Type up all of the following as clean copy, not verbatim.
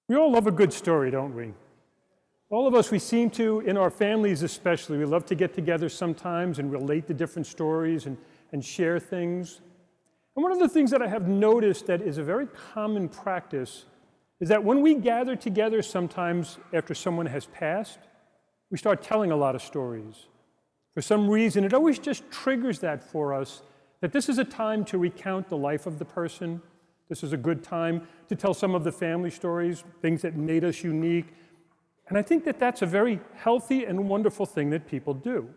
We all love a good story, don't we? All of us, we seem to, in our families especially, we love to get together sometimes and relate the different stories and share things. And one of the things that I have noticed that is a very common practice is that when we gather together sometimes after someone has passed, we start telling a lot of stories. For some reason, it always just triggers that for us, that this is a time to recount the life of the person. This is a good time to tell some of the family stories, things that made us unique. And I think that that's a very healthy and wonderful thing that people do.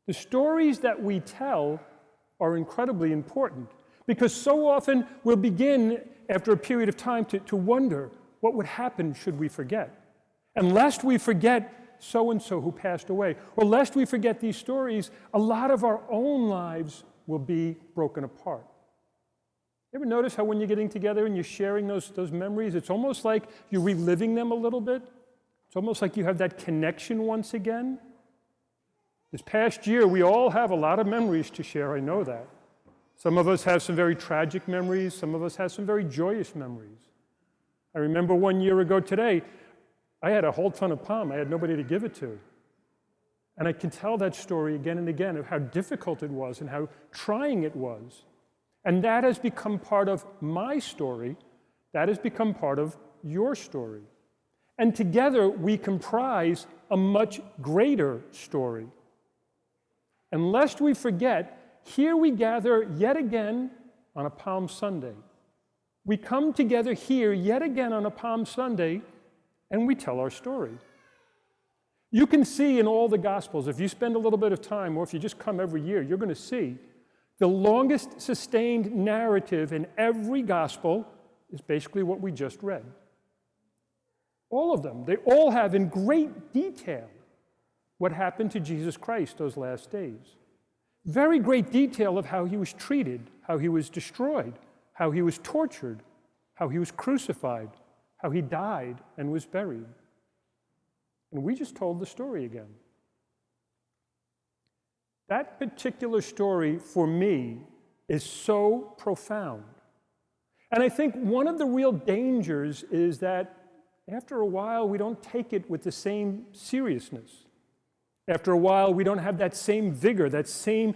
The stories that we tell are incredibly important because so often we'll begin after a period of time to wonder what would happen should we forget. And lest we forget so-and-so who passed away, or lest we forget these stories, a lot of our own lives will be broken apart. You ever notice how when you're getting together and you're sharing those memories, it's almost like you're reliving them a little bit? It's almost like you have that connection once again. This past year, we all have a lot of memories to share, I know that. Some of us have some very tragic memories, some of us have some very joyous memories. I remember 1 year ago today, I had a whole ton of palm. I had nobody to give it to. And I can tell that story again and again of how difficult it was and how trying it was. And that has become part of my story. That has become part of your story. And together we comprise a much greater story. And lest we forget, here we gather yet again on a Palm Sunday. We come together here yet again on a Palm Sunday, and we tell our story. You can see in all the Gospels, if you spend a little bit of time, or if you just come every year, you're going to see the longest sustained narrative in every Gospel is basically what we just read. All of them. They all have in great detail what happened to Jesus Christ those last days. Very great detail of how he was treated, how he was destroyed, how he was tortured, how he was crucified, how he died and was buried. And we just told the story again. That particular story, for me, is so profound. And I think one of the real dangers is that after a while, we don't take it with the same seriousness. After a while, we don't have that same vigor, that same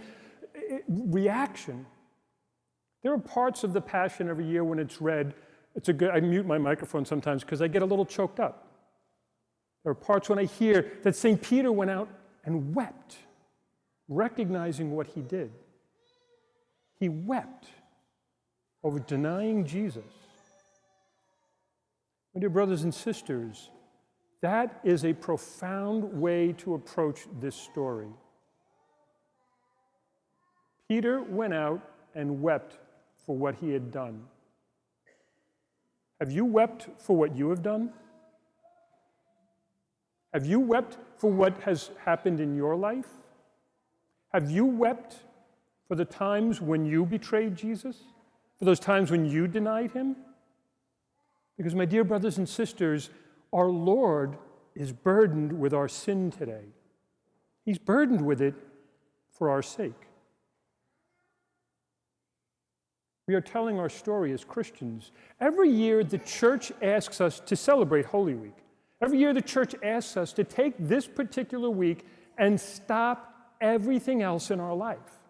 reaction. There are parts of the Passion every year when it's read. I mute my microphone sometimes because I get a little choked up. There are parts when I hear that St. Peter went out and wept, recognizing what he did. He wept over denying Jesus. My dear brothers and sisters, that is a profound way to approach this story. Peter went out and wept for what he had done. Have you wept for what you have done? Have you wept for what has happened in your life? Have you wept for the times when you betrayed Jesus? For those times when you denied him? Because, my dear brothers and sisters, our Lord is burdened with our sin today. He's burdened with it for our sake. We are telling our story as Christians. Every year, the church asks us to celebrate Holy Week. Every year, the church asks us to take this particular week and stop everything else in our life.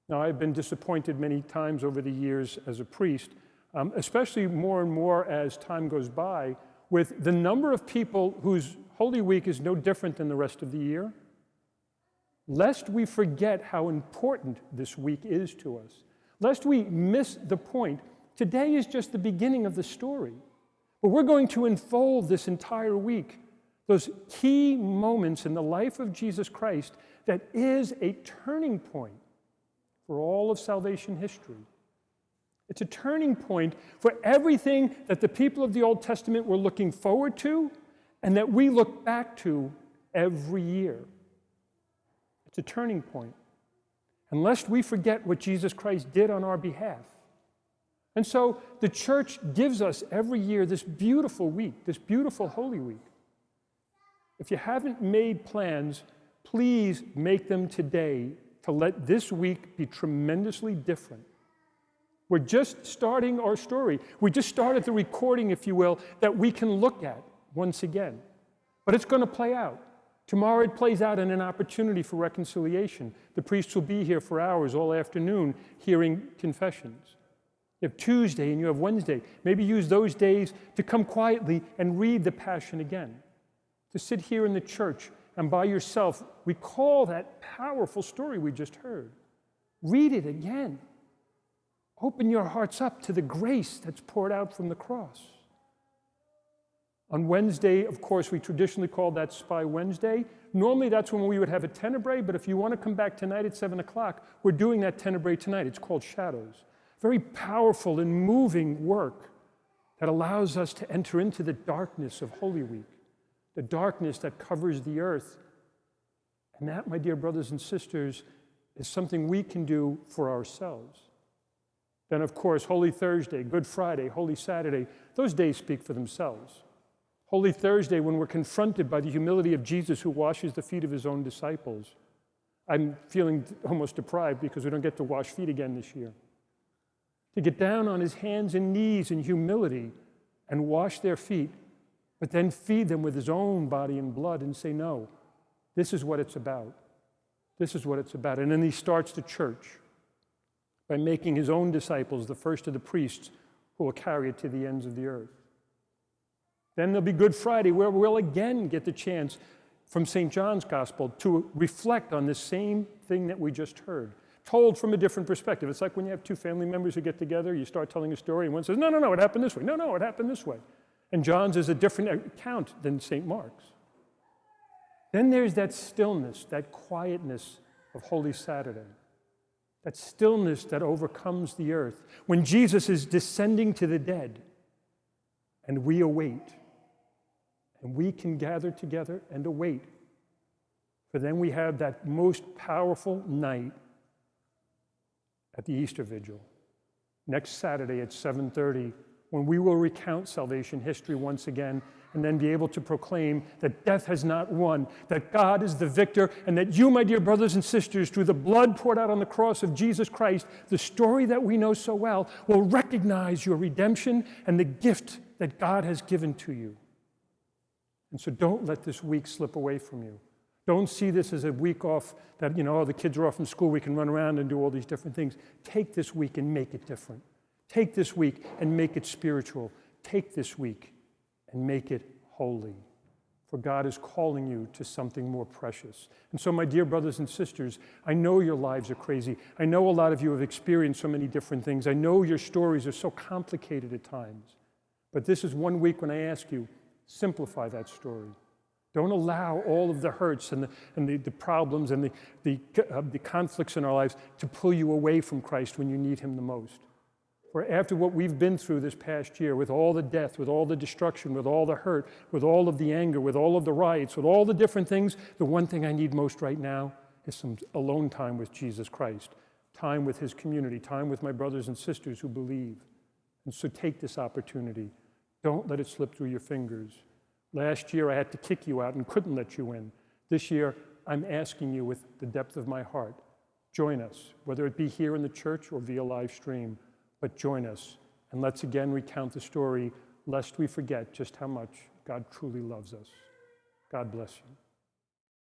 Now, I've been disappointed many times over the years as a priest, especially more and more as time goes by, with the number of people whose Holy Week is no different than the rest of the year, lest we forget how important this week is to us, lest we miss the point. Today is just the beginning of the story, but we're going to unfold this entire week, those key moments in the life of Jesus Christ that is a turning point for all of salvation history. It's a turning point for everything that the people of the Old Testament were looking forward to and that we look back to every year. It's a turning point. And lest we forget what Jesus Christ did on our behalf. And so the church gives us every year this beautiful week, this beautiful Holy Week. If you haven't made plans, please make them today to let this week be tremendously different. We're just starting our story. We just started the recording, if you will, that we can look at once again. But it's going to play out. Tomorrow it plays out in an opportunity for reconciliation. The priests will be here for hours all afternoon hearing confessions. You have Tuesday and you have Wednesday. Maybe use those days to come quietly and read the Passion again. To sit here in the church and by yourself recall that powerful story we just heard. Read it again. Open your hearts up to the grace that's poured out from the cross. On Wednesday, of course, we traditionally call that Spy Wednesday. Normally that's when we would have a Tenebrae, but if you want to come back tonight at 7 o'clock, we're doing that Tenebrae tonight. It's called Shadows. Very powerful and moving work that allows us to enter into the darkness of Holy Week, the darkness that covers the earth. And that, my dear brothers and sisters, is something we can do for ourselves. Then, of course, Holy Thursday, Good Friday, Holy Saturday, those days speak for themselves. Holy Thursday, when we're confronted by the humility of Jesus who washes the feet of his own disciples. I'm feeling almost deprived because we don't get to wash feet again this year. To get down on his hands and knees in humility and wash their feet, but then feed them with his own body and blood and say, no, this is what it's about. This is what it's about. And then he starts the church by making his own disciples the first of the priests who will carry it to the ends of the earth. Then there'll be Good Friday, where we'll again get the chance from St. John's Gospel to reflect on this same thing that we just heard, told from a different perspective. It's like when you have two family members who get together, you start telling a story, and one says, no, it happened this way. No, it happened this way. And John's is a different account than St. Mark's. Then there's that stillness, that quietness of Holy Saturday, that stillness that overcomes the earth, when Jesus is descending to the dead, and we await. And we can gather together and await. For then we have that most powerful night at the Easter Vigil, next Saturday at 7:30, when we will recount salvation history once again and then be able to proclaim that death has not won, that God is the victor, and that you, my dear brothers and sisters, through the blood poured out on the cross of Jesus Christ, the story that we know so well, will recognize your redemption and the gift that God has given to you. And so don't let this week slip away from you. Don't see this as a week off that, the kids are off from school, we can run around and do all these different things. Take this week and make it different. Take this week and make it spiritual. Take this week and make it holy. For God is calling you to something more precious. And so, my dear brothers and sisters, I know your lives are crazy. I know a lot of you have experienced so many different things. I know your stories are so complicated at times. But this is one week when I ask you, simplify that story. Don't allow all of the hurts and the problems and the conflicts in our lives to pull you away from Christ when you need him the most. For after what we've been through this past year, with all the death, with all the destruction, with all the hurt, with all of the anger, with all of the riots, with all the different things, the one thing I need most right now is some alone time with Jesus Christ, time with his community, time with my brothers and sisters who believe. And so take this opportunity. Don't let it slip through your fingers. Last year, I had to kick you out and couldn't let you in. This year, I'm asking you with the depth of my heart, join us, whether it be here in the church or via live stream, but join us. And let's again recount the story, lest we forget just how much God truly loves us. God bless you.